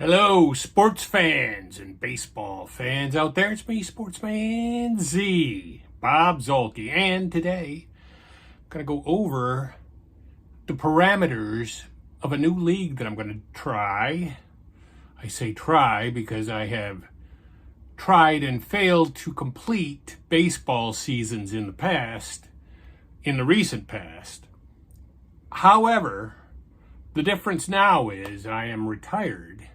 Hello, sports fans and baseball fans out there. It's me, Sportsman Z, Bob Zolke, and today I'm going to go over the parameters of a new league that I'm going to try. I say try because I have tried and failed to complete baseball seasons in the recent past. However, the difference now is I am retired,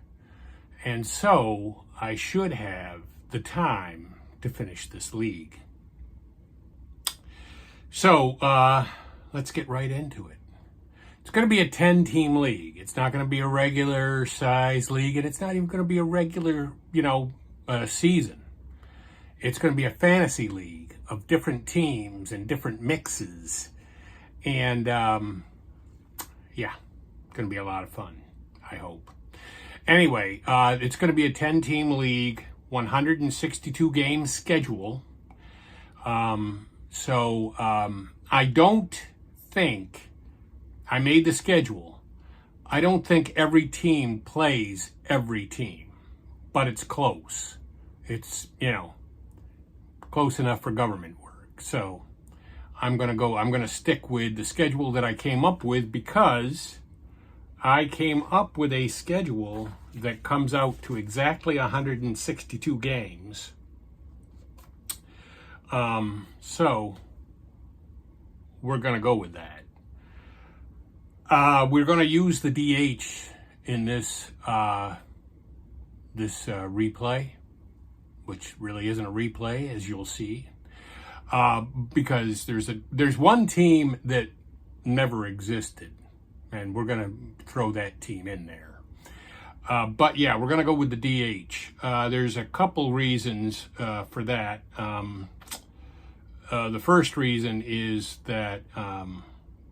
and so I should have the time to finish this league. So let's get right into it. It's going to be a 10-team league. It's not going to be a regular size league, and it's not even going to be a regular, season. It's going to be a fantasy league of different teams and different mixes. And it's going to be a lot of fun, I hope. Anyway, it's going to be a 10-team league, 162 game schedule. I don't think, I made the schedule. I don't think every team plays every team, but it's close. It's, close enough for government work. So I'm going to stick with the schedule that I came up with because I came up with a schedule that comes out to exactly 162 games. So we're going to go with that. We're going to use the DH in this replay, which really isn't a replay, as you'll see, because there's one team that never existed, and we're going to throw that team in there. We're going to go with the DH. There's a couple reasons for that. The first reason is that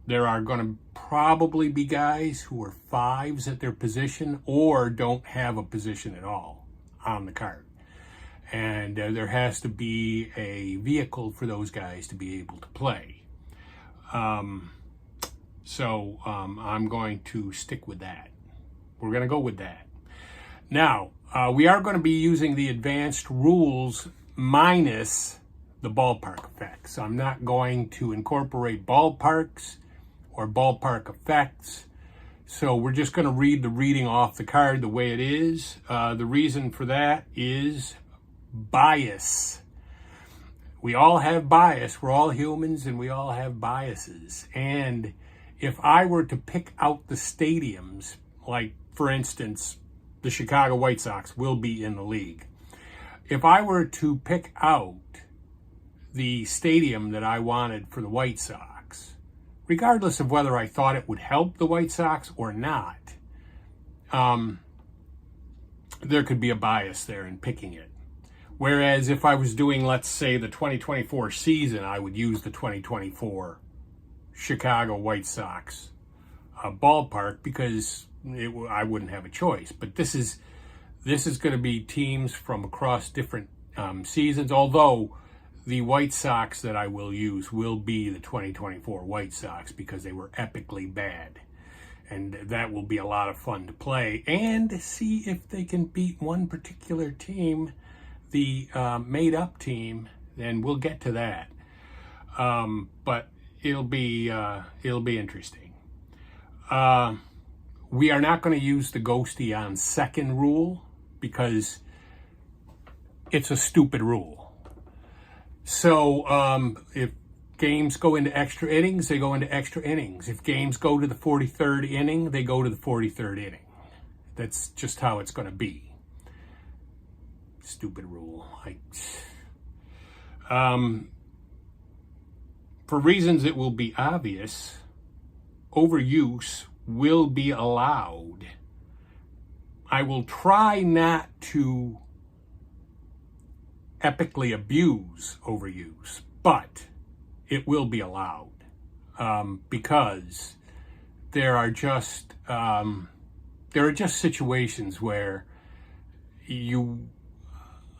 there are going to probably be guys who are fives at their position or don't have a position at all on the card. And there has to be a vehicle for those guys to be able to play. So I'm going to stick with that. We're going to go with that. Now, we are going to be using the advanced rules minus the ballpark effects. I'm not going to incorporate ballparks or ballpark effects. So we're just going to read the reading off the card the way it is. The reason for that is bias. We all have bias. We're all humans and we all have biases. And if I were to pick out the stadiums, like, for instance, the Chicago White Sox will be in the league. If I were to pick out the stadium that I wanted for the White Sox, regardless of whether I thought it would help the White Sox or not, there could be a bias there in picking it. Whereas if I was doing, let's say, the 2024 season, I would use the 2024 Chicago White Sox ballpark because I wouldn't have a choice. But this is going to be teams from across different seasons, although the White Sox that I will use will be the 2024 White Sox because they were epically bad. And that will be a lot of fun to play and see if they can beat one particular team, the made-up team, and we'll get to that. But it'll be interesting. We are not going to use the ghosty on second rule because it's a stupid rule. So if games go into extra innings, they go into extra innings. If games go to the 43rd inning, they go to the 43rd inning. That's just how it's going to be. Stupid rule. For reasons that will be obvious, overuse will be allowed. I will try not to epically abuse overuse, but it will be allowed because there are just situations where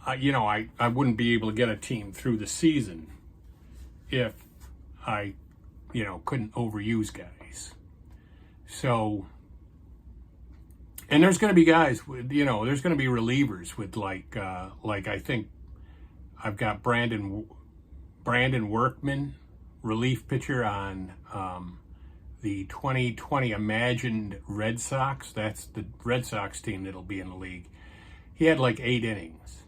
I wouldn't be able to get a team through the season if I couldn't overuse guys. So And there's going to be guys with, there's going to be relievers with like I think I've got Brandon Workman, relief pitcher on the 2020 Imagined Red Sox. That's the Red Sox team that'll be in the league. He had like 8 innings.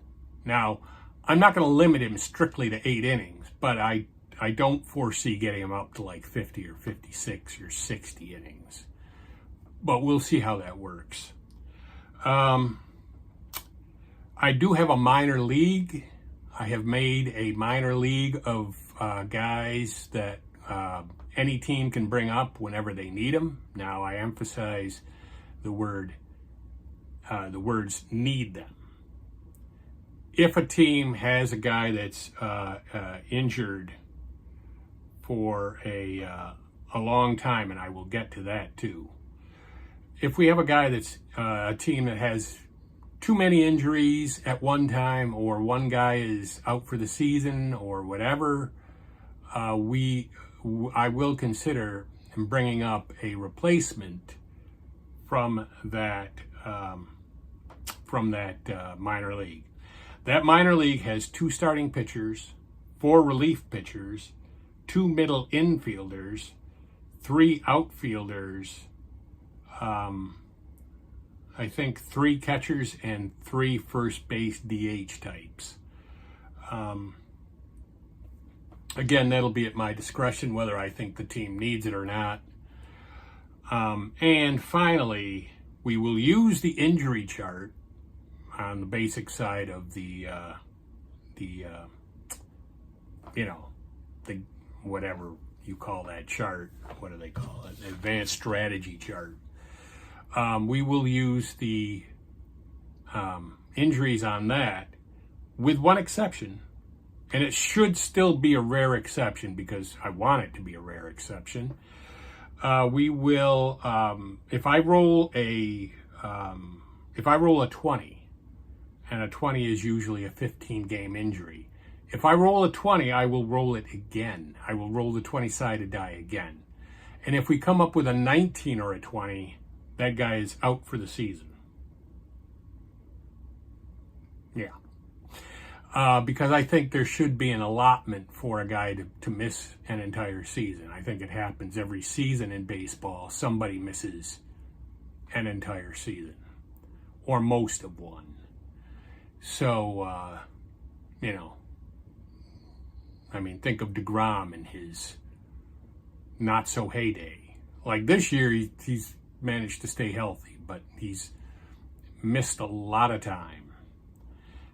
Now, I'm not going to limit him strictly to 8 innings, but I don't foresee getting him up to like 50 or 56 or 60 innings. But we'll see how that works. I do have a minor league. I have made a minor league of guys that any team can bring up whenever they need them. Now, I emphasize the words need them. If a team has a guy that's injured for a long time, and I will get to that too. If we have a guy that's a team that has too many injuries at one time, or one guy is out for the season or whatever, I will consider bringing up a replacement from that minor league. That minor league has 2 starting pitchers, 4 relief pitchers, 2 middle infielders, 3 outfielders, I think 3 catchers, and 3 first base DH types. Again, that'll be at my discretion whether I think the team needs it or not. And finally, we will use the injury chart on the basic side of the whatever you call that chart. What do they call it? Advanced strategy chart. We will use the injuries on that, with one exception, and it should still be a rare exception because I want it to be a rare exception. We will, if I roll a 20, and a 20 is usually a 15-game injury. If I roll a 20, I will roll it again. I will roll the 20-sided die again. And if we come up with a 19 or a 20, that guy is out for the season. Yeah. Because I think there should be an allotment for a guy to miss an entire season. I think it happens every season in baseball. Somebody misses an entire season, or most of one. So, think of DeGrom in his not-so heyday. Like this year, he's managed to stay healthy, but he's missed a lot of time.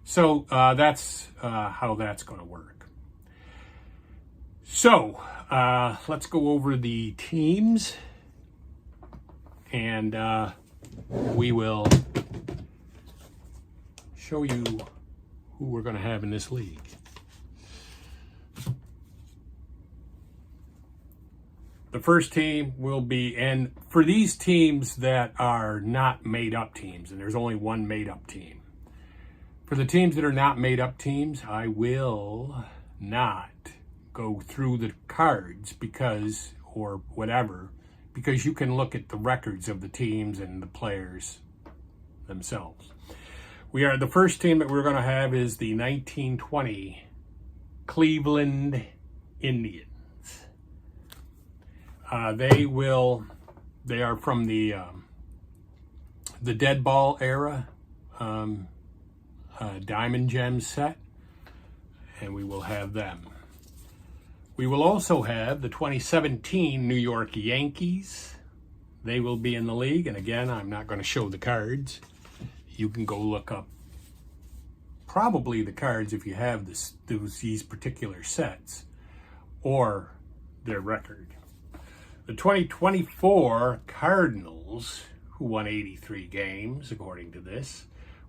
So that's how that's going to work. So let's go over the teams, and we will show you who we're going to have in this league. The first team will be, and for these teams that are not made-up teams, and there's only one made-up team, for the teams that are not made-up teams, I will not go through the cards because you can look at the records of the teams and the players themselves. The first team that we're going to have is the 1920 Cleveland Indians. They are from the dead ball era, Diamond Gem set, and we will have them. We will also have the 2017 New York Yankees. They will be in the league, and again, I'm not going to show the cards. You can go look up probably the cards if you have these particular sets, or their record. The 2024 Cardinals, who won 83 games, according to this,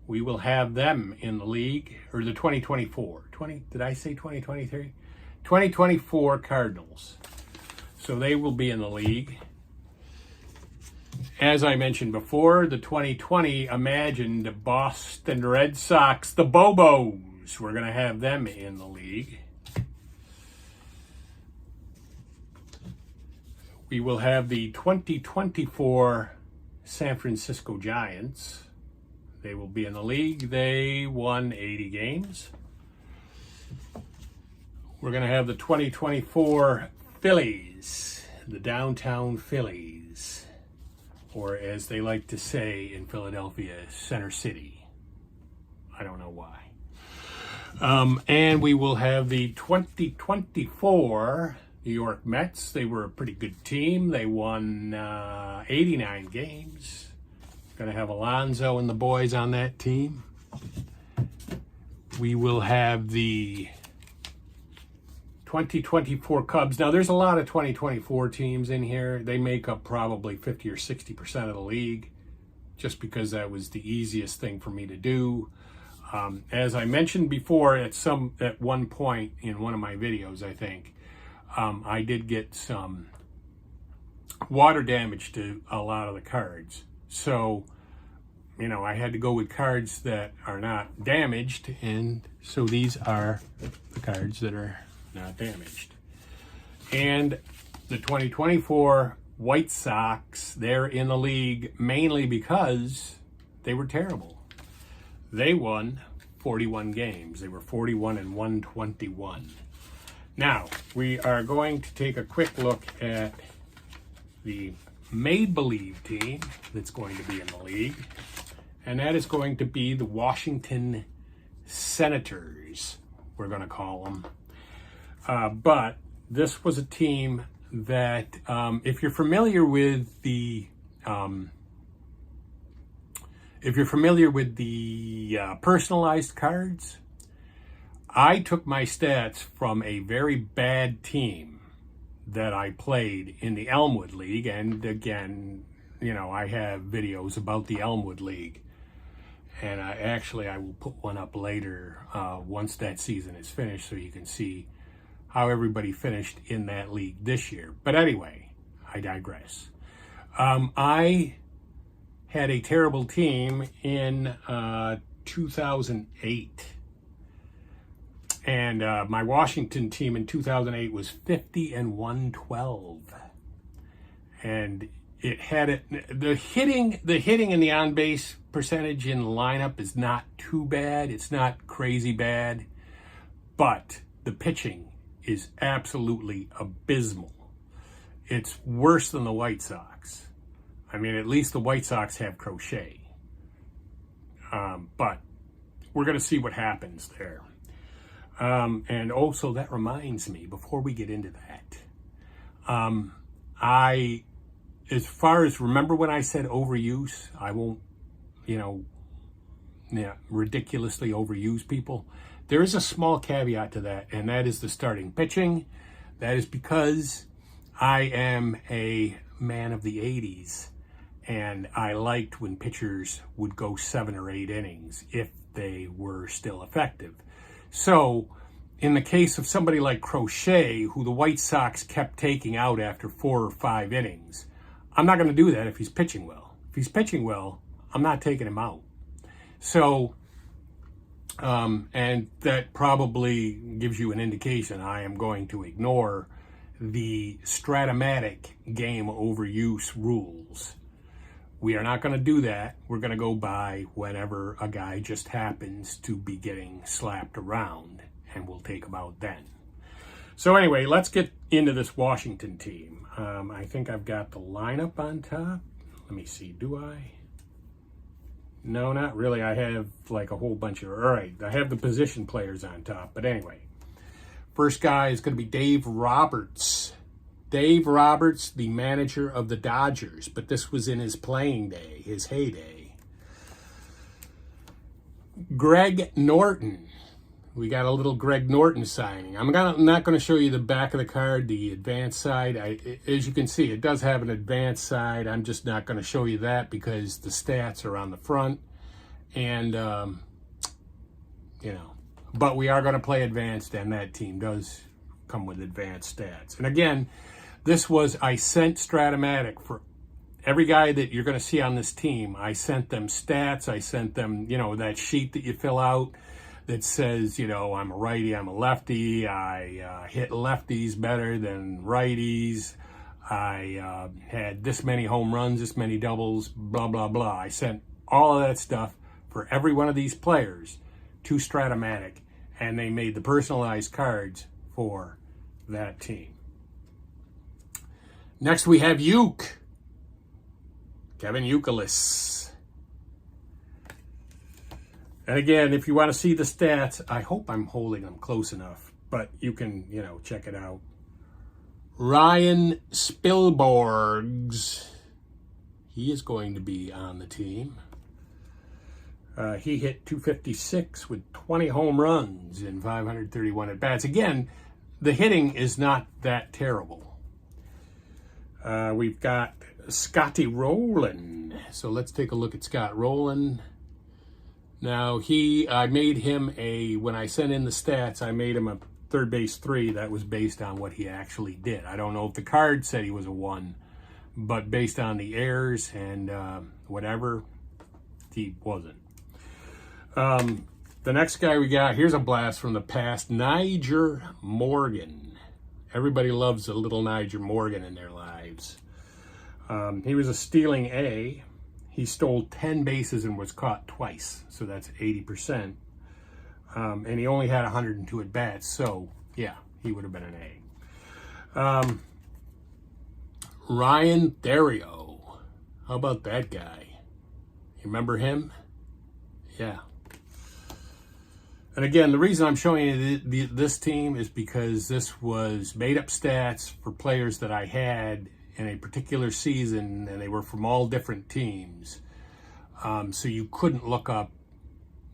we will have them in the league, or the 2024. Did I say 2023? 2024 Cardinals. So they will be in the league. As I mentioned before, the 2020 Imagined Boston Red Sox, the Bobos, we're going to have them in the league. We will have the 2024 San Francisco Giants. They will be in the league. They won 80 games. We're going to have the 2024 Phillies, the downtown Phillies, or as they like to say in Philadelphia, Center City. I don't know why. And we will have the 2024 New York Mets. They were a pretty good team. They won 89 games. Going to have Alonso and the boys on that team. We will have the 2024 Cubs. Now, there's a lot of 2024 teams in here. They make up probably 50 or 60% of the league, just because that was the easiest thing for me to do. As I mentioned before, at one point in one of my videos, I think, I did get some water damage to a lot of the cards. So, you know, I had to go with cards that are not damaged, and so these are the cards that are not damaged. And the 2024 White Sox, they're in the league mainly because they were terrible. They won 41 games. They were 41 and 121. Now, we are going to take a quick look at the made-believe team that's going to be in the league, and that is going to be the Washington Senators, we're going to call them. But this was a team that, if you're familiar with the personalized cards, I took my stats from a very bad team that I played in the Elmwood League. And again, you know, I have videos about the Elmwood League. And I will put one up later once that season is finished, so you can see how everybody finished in that league this year. But anyway, I digress. I had a terrible team in 2008. And my Washington team in 2008 was 50 and 112. And it had the hitting and the on base percentage in the lineup is not too bad. It's not crazy bad, but the pitching is absolutely abysmal. It's worse than the White Sox. I mean, at least the White Sox have Crochet. But we're going to see what happens there. And also, that reminds me, before we get into that, as far as, remember when I said overuse, I won't, ridiculously overuse people. There is a small caveat to that, and that is the starting pitching. That is because I am a man of the 80s, and I liked when pitchers would go 7 or 8 innings if they were still effective. So, in the case of somebody like Crochet, who the White Sox kept taking out after 4 or 5 innings, I'm not going to do that if he's pitching well. If he's pitching well, I'm not taking him out. So, and that probably gives you an indication I am going to ignore the Strat-O-Matic game overuse rules. We are not going to do that. We're going to go by whenever a guy just happens to be getting slapped around, and we'll take him out then. So anyway, let's get into this Washington team. I think I've got the lineup on top. Let me see, do I? No, not really. I have like a whole bunch of, all right, I have the position players on top. But anyway, first guy is going to be Dave Roberts. Dave Roberts, the manager of the Dodgers, but this was in his playing day, his heyday. Greg Norton. We got a little Greg Norton signing. I'm not going to show you the back of the card, the advanced side. As you can see, it does have an advanced side. I'm just not going to show you that because the stats are on the front. And, but we are going to play advanced, and that team does come with advanced stats. And again, I sent Strat-O-Matic for every guy that you're going to see on this team. I sent them stats. I sent them, that sheet that you fill out that says, I'm a righty, I'm a lefty, I hit lefties better than righties, I had this many home runs, this many doubles, blah, blah, blah. I sent all of that stuff for every one of these players to Strat-O-Matic, and they made the personalized cards for that team. Next we have Kevin Youkilis. And again, if you want to see the stats, I hope I'm holding them close enough, but you can, check it out. Ryan Spilborghs, he is going to be on the team. He hit .256 with 20 home runs in 531 at-bats. Again, the hitting is not that terrible. We've got Scotty Rowland. So let's take a look at Scott Rowland. Now, I made him when I sent in the stats, I made him a third base 3. That was based on what he actually did. I don't know if the card said he was a 1, but based on the errors and whatever, he wasn't. The next guy we got, here's a blast from the past, Nyjer Morgan. Everybody loves a little Nyjer Morgan in their lives. He was a stealing A. He stole 10 bases and was caught twice, so that's 80%. And he only had 102 at-bats, so yeah, he would have been an A. Ryan Theriot. How about that guy? You remember him? Yeah. And again, the reason I'm showing you this team is because this was made-up stats for players that I had in a particular season, and they were from all different teams. So you couldn't look up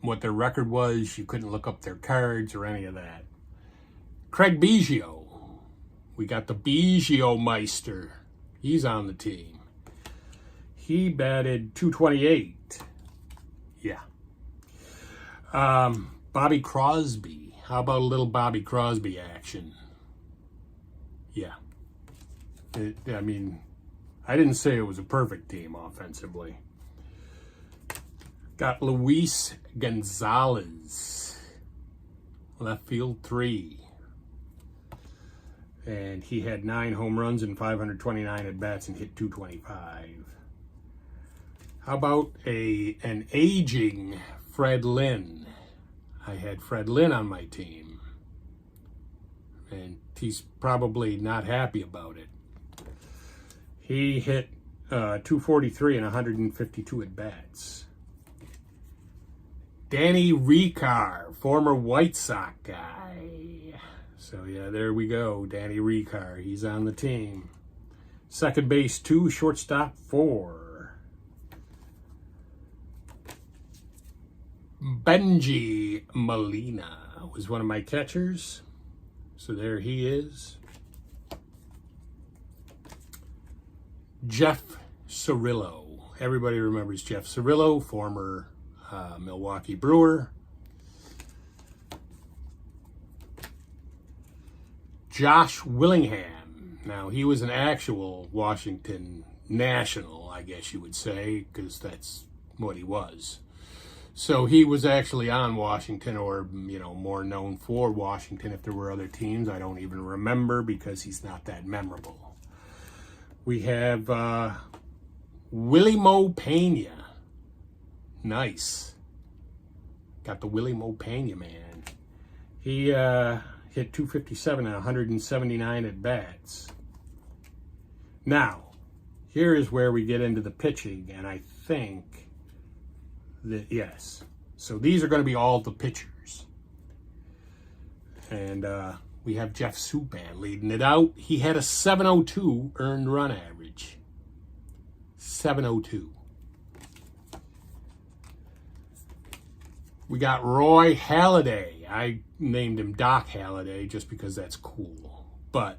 what their record was. You couldn't look up their cards or any of that. Craig Biggio. We got the Biggio Meister. He's on the team. He batted .228. Yeah. Bobby Crosby. How about a little Bobby Crosby action? Yeah. I didn't say it was a perfect team offensively. Got Luis Gonzalez. Left field 3. And he had 9 home runs and 529 at-bats and hit .225. How about an aging Fred Lynn? I had Fred Lynn on my team, and he's probably not happy about it. He hit .243 and 152 at-bats. Danny Ricard, former White Sox guy. So yeah, there we go, Danny Ricard. He's on the team. Second base 2, shortstop 4. Benji Molina was one of my catchers. So there he is. Jeff Cirillo. Everybody remembers Jeff Cirillo, former Milwaukee Brewer. Josh Willingham. Now, he was an actual Washington National, I guess you would say, because that's what he was. So he was actually on Washington, or, more known for Washington. If there were other teams, I don't even remember because he's not that memorable. We have Willie Mo Pena. Nice. Got the Willie Mo Pena, man. He hit .257 and 179 at-bats. Now, here is where we get into the pitching, and I think that, yes. So these are going to be all the pitchers. And we have Jeff Subban leading it out. He had a 702 earned run average. 702. We got Roy Halladay. I named him Doc Halladay just because that's cool. But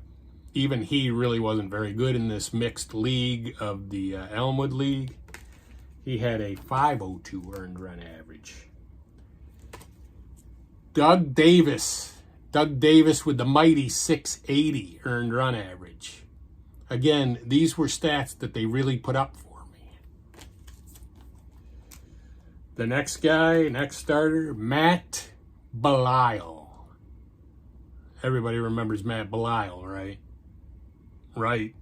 even he really wasn't very good in this mixed league of the Elmwood League. He had a 502 earned run average. Doug Davis. Doug Davis with the mighty 680 earned run average. Again, these were stats that they really put up for me. The next guy, next starter, Matt Belisle. Everybody remembers Matt Belisle, right? Right.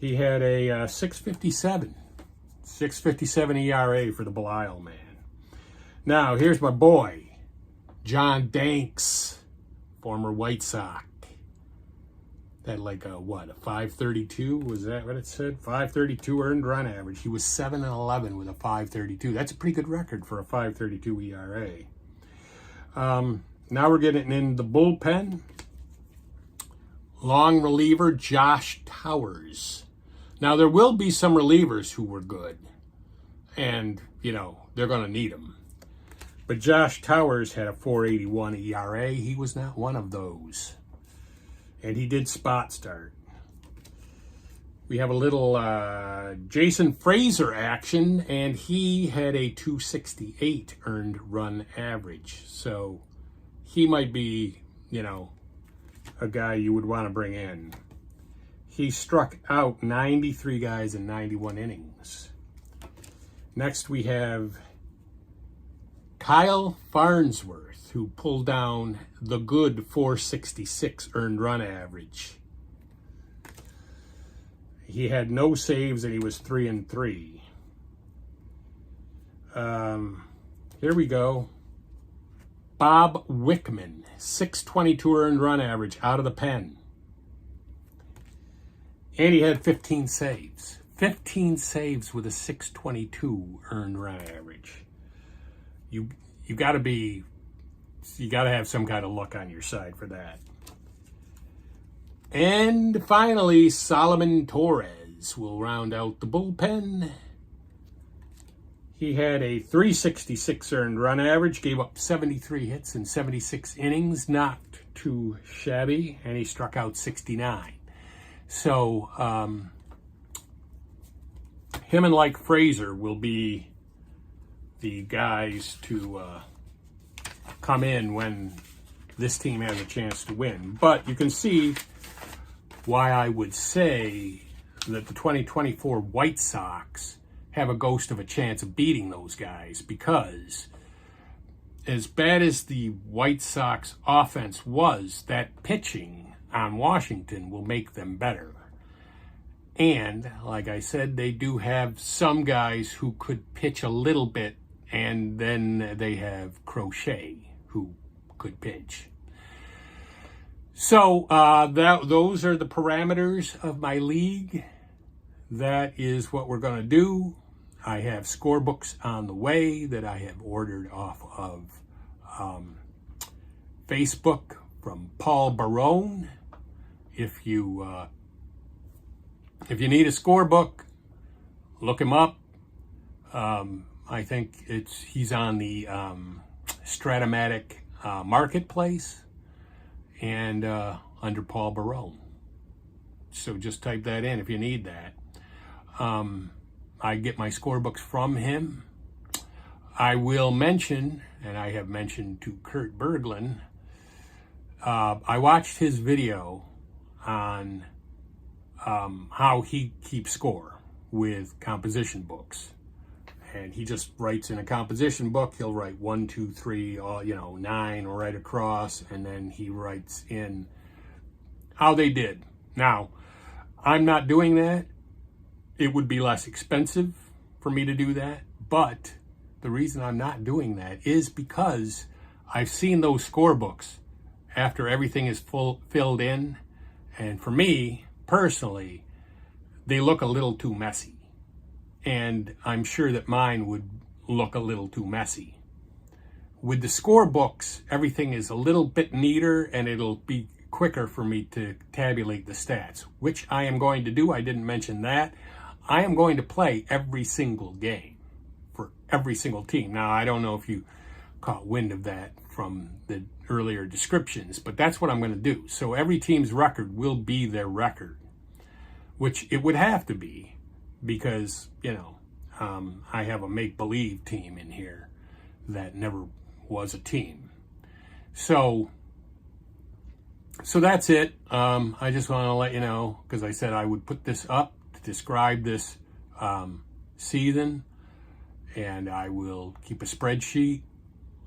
He had a 6.57 ERA for the Belial man. Now, here's my boy, John Danks, former White Sox. Had like a 532? Was that what it said? 532 earned run average. He was 7-11 with a 532. That's a pretty good record for a 532 ERA. Now we're getting in the bullpen. Long reliever Josh Towers. Now there will be some relievers who were good, and they're going to need them. But Josh Towers had a 4.81 ERA. He was not one of those. And he did spot start. We have a little Jason Frazier action, and he had a 268 earned run average. So he might be, a guy you would want to bring in. He struck out 93 guys in 91 innings. Next we have Kyle Farnsworth, who pulled down the good 466 earned run average. He had no saves and he was 3-3. Here we go. Bob Wickman, 622 earned run average out of the pen. And he had 15 saves. 15 saves with a 622 earned run average. You got to have some kind of luck on your side for that. And finally, Solomon Torres will round out the bullpen. He had a 366 earned run average, gave up 73 hits in 76 innings, not too shabby, and he struck out 69. So, him and like Frazier will be the guys to come in when this team has a chance to win. But you can see why I would say that the 2024 White Sox have a ghost of a chance of beating those guys, because as bad as the White Sox offense was, that pitching on Washington will make them better. And like I said, they do have some guys who could pitch a little bit, and then they have Crochet who could pitch. So those are the parameters of my league. That is what we're going to do. I have scorebooks on the way that I have ordered off of Facebook from Paul Barone. If you need a scorebook, look him up. I think he's on the Strat-O-Matic marketplace and under Paul Barone. So just type that in if you need that. I get my scorebooks from him. I will mention, and I have mentioned to Kurt Berglund, I watched his video on how he keeps score with composition books. And he just writes in a composition book. He'll write 1, 2, 3, 9 right across, and then he writes in how they did. Now, I'm not doing that. It would be less expensive for me to do that, but the reason I'm not doing that is because I've seen those scorebooks after everything is filled in, and for me, personally, they look a little too messy. And I'm sure that mine would look a little too messy. With the scorebooks, everything is a little bit neater, and it'll be quicker for me to tabulate the stats, which I am going to do. I didn't mention that. I am going to play every single game for every single team. Now, I don't know if you caught wind of that from the earlier descriptions, but that's what I'm going to do. So every team's record will be their record, which it would have to be, because, I have a make-believe team in here that never was a team. So that's it. I just want to let you know, because I said I would put this up to describe this season, and I will keep a spreadsheet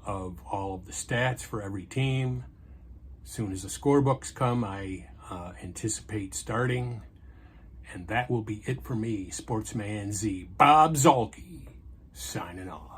of all of the stats for every team. As soon as the scorebooks come, I anticipate starting, And that will be it for me, Sportsman Z. Bob Zolke, signing off.